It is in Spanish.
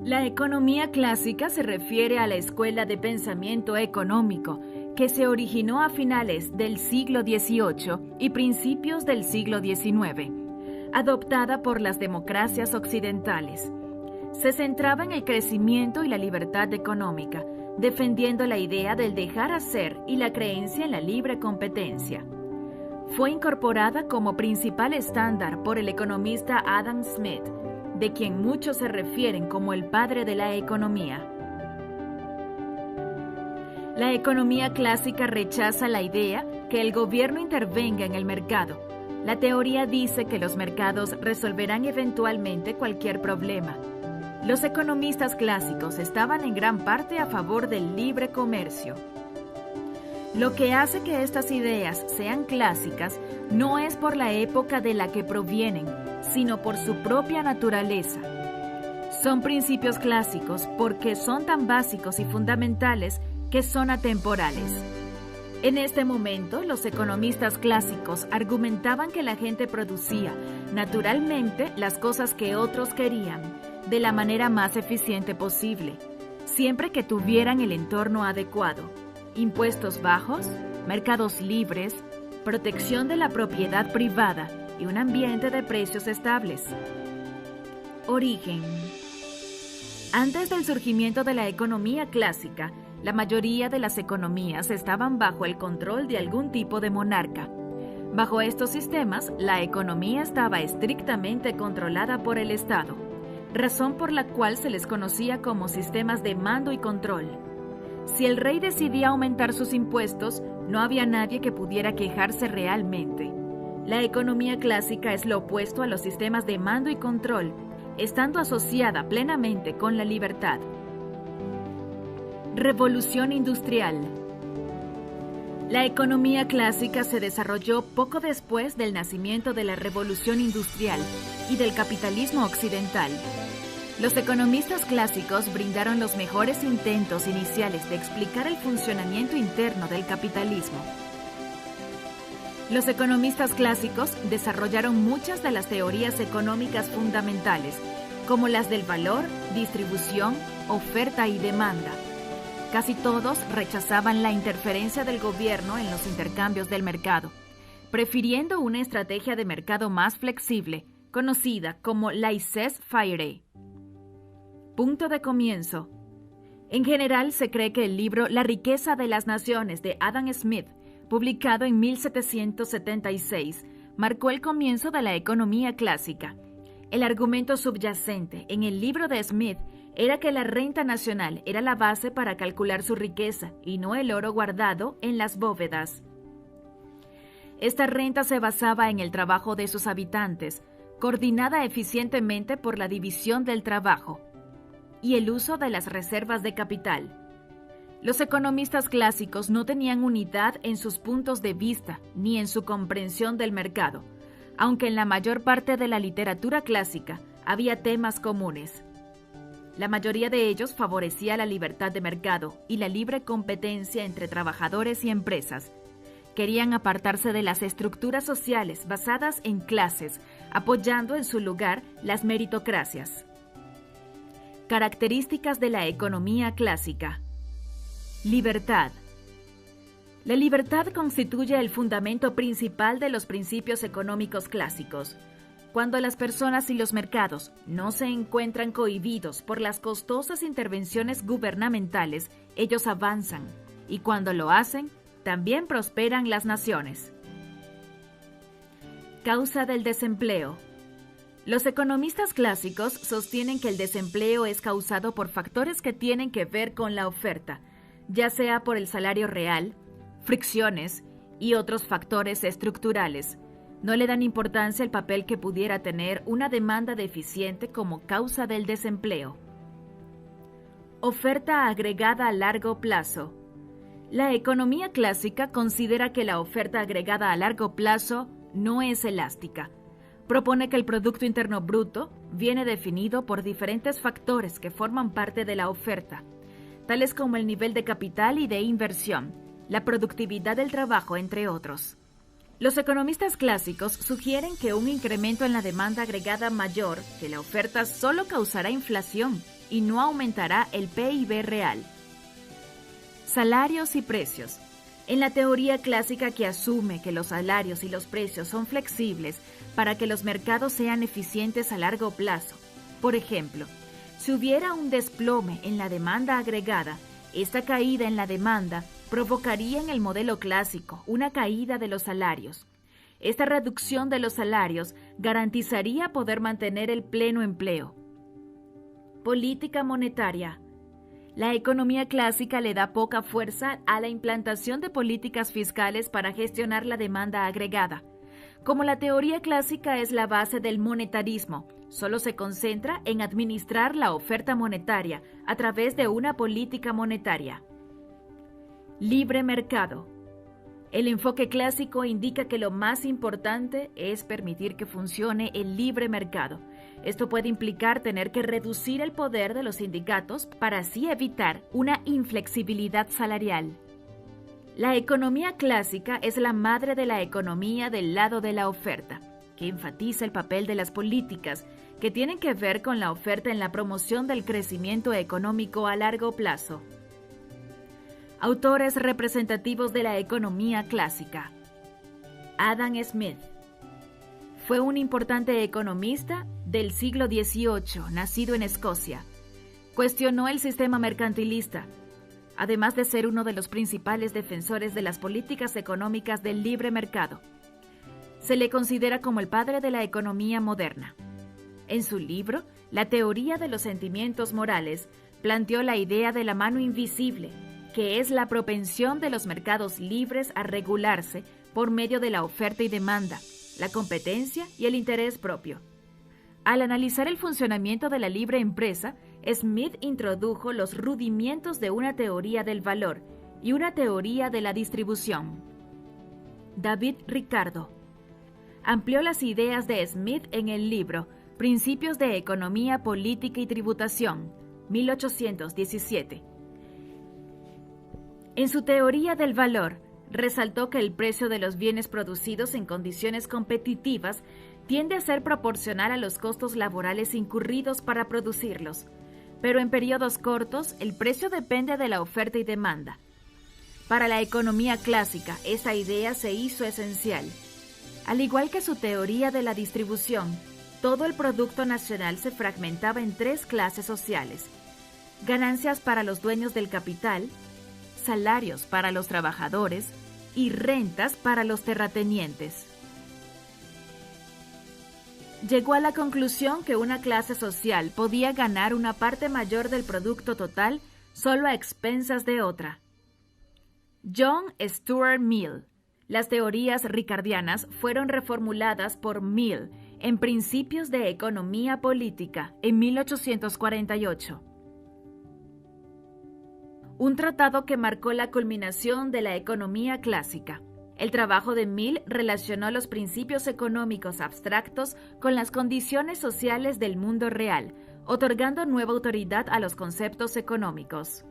La economía clásica se refiere a la escuela de pensamiento económico que se originó a finales del siglo XVIII y principios del siglo XIX, adoptada por las democracias occidentales. Se centraba en el crecimiento y la libertad económica, defendiendo la idea del dejar hacer y la creencia en la libre competencia. Fue incorporada como principal estándar por el economista Adam Smith, de quien muchos se refieren como el padre de la economía. La economía clásica rechaza la idea que el gobierno intervenga en el mercado. La teoría dice que los mercados resolverán eventualmente cualquier problema. Los economistas clásicos estaban en gran parte a favor del libre comercio. Lo que hace que estas ideas sean clásicas no es por la época de la que provienen, sino por su propia naturaleza. Son principios clásicos porque son tan básicos y fundamentales que son atemporales. En este momento, los economistas clásicos argumentaban que la gente producía, naturalmente, las cosas que otros querían, de la manera más eficiente posible, siempre que tuvieran el entorno adecuado. Impuestos bajos, mercados libres, protección de la propiedad privada y un ambiente de precios estables. Origen. Antes del surgimiento de la economía clásica, la mayoría de las economías estaban bajo el control de algún tipo de monarca. Bajo estos sistemas, la economía estaba estrictamente controlada por el Estado, razón por la cual se les conocía como sistemas de mando y control. Si el rey decidía aumentar sus impuestos, no había nadie que pudiera quejarse realmente. La economía clásica es lo opuesto a los sistemas de mando y control, estando asociada plenamente con la libertad. Revolución industrial. La economía clásica se desarrolló poco después del nacimiento de la Revolución Industrial y del capitalismo occidental. Los economistas clásicos brindaron los mejores intentos iniciales de explicar el funcionamiento interno del capitalismo. Los economistas clásicos desarrollaron muchas de las teorías económicas fundamentales, como las del valor, distribución, oferta y demanda. Casi todos rechazaban la interferencia del gobierno en los intercambios del mercado, prefiriendo una estrategia de mercado más flexible, conocida como laissez-faire. Punto de comienzo. En general, se cree que el libro La riqueza de las naciones de Adam Smith, publicado en 1776, marcó el comienzo de la economía clásica. El argumento subyacente en el libro de Smith era que la renta nacional era la base para calcular su riqueza y no el oro guardado en las bóvedas. Esta renta se basaba en el trabajo de sus habitantes, coordinada eficientemente por la división del trabajo y el uso de las reservas de capital. Los economistas clásicos no tenían unidad en sus puntos de vista ni en su comprensión del mercado, aunque en la mayor parte de la literatura clásica había temas comunes. La mayoría de ellos favorecía la libertad de mercado y la libre competencia entre trabajadores y empresas. Querían apartarse de las estructuras sociales basadas en clases, apoyando en su lugar las meritocracias. Características de la economía clásica. Libertad. La libertad constituye el fundamento principal de los principios económicos clásicos. Cuando las personas y los mercados no se encuentran cohibidos por las costosas intervenciones gubernamentales, ellos avanzan, y cuando lo hacen, también prosperan las naciones. Causa del desempleo. Los economistas clásicos sostienen que el desempleo es causado por factores que tienen que ver con la oferta, ya sea por el salario real, fricciones y otros factores estructurales. No le dan importancia al papel que pudiera tener una demanda deficiente como causa del desempleo. Oferta agregada a largo plazo. La economía clásica considera que la oferta agregada a largo plazo no es elástica. Propone que el Producto Interno Bruto viene definido por diferentes factores que forman parte de la oferta, tales como el nivel de capital y de inversión, la productividad del trabajo, entre otros. Los economistas clásicos sugieren que un incremento en la demanda agregada mayor que la oferta solo causará inflación y no aumentará el PIB real. Salarios y precios. En la teoría clásica que asume que los salarios y los precios son flexibles para que los mercados sean eficientes a largo plazo. Por ejemplo, si hubiera un desplome en la demanda agregada, esta caída en la demanda provocaría en el modelo clásico una caída de los salarios. Esta reducción de los salarios garantizaría poder mantener el pleno empleo. Política monetaria. La economía clásica le da poca fuerza a la implantación de políticas fiscales para gestionar la demanda agregada. Como la teoría clásica es la base del monetarismo, solo se concentra en administrar la oferta monetaria a través de una política monetaria. Libre mercado. El enfoque clásico indica que lo más importante es permitir que funcione el libre mercado. Esto puede implicar tener que reducir el poder de los sindicatos para así evitar una inflexibilidad salarial. La economía clásica es la madre de la economía del lado de la oferta, que enfatiza el papel de las políticas que tienen que ver con la oferta en la promoción del crecimiento económico a largo plazo. Autores representativos de la economía clásica. Adam Smith. Fue un importante economista del siglo XVIII, nacido en Escocia. Cuestionó el sistema mercantilista, además de ser uno de los principales defensores de las políticas económicas del libre mercado. Se le considera como el padre de la economía moderna. En su libro, La teoría de los sentimientos morales, planteó la idea de la mano invisible, que es la propensión de los mercados libres a regularse por medio de la oferta y demanda, la competencia y el interés propio. Al analizar el funcionamiento de la libre empresa, Smith introdujo los rudimentos de una teoría del valor y una teoría de la distribución. David Ricardo amplió las ideas de Smith en el libro Principios de Economía Política y Tributación, 1817. En su teoría del valor, resaltó que el precio de los bienes producidos en condiciones competitivas tiende a ser proporcional a los costos laborales incurridos para producirlos, pero en periodos cortos el precio depende de la oferta y demanda. Para la economía clásica, esa idea se hizo esencial. Al igual que su teoría de la distribución, todo el producto nacional se fragmentaba en tres clases sociales: ganancias para los dueños del capital, salarios para los trabajadores y rentas para los terratenientes. Llegó a la conclusión que una clase social podía ganar una parte mayor del producto total solo a expensas de otra. John Stuart Mill. Las teorías ricardianas fueron reformuladas por Mill en Principios de Economía Política en 1848. Un tratado que marcó la culminación de la economía clásica. El trabajo de Mill relacionó los principios económicos abstractos con las condiciones sociales del mundo real, otorgando nueva autoridad a los conceptos económicos.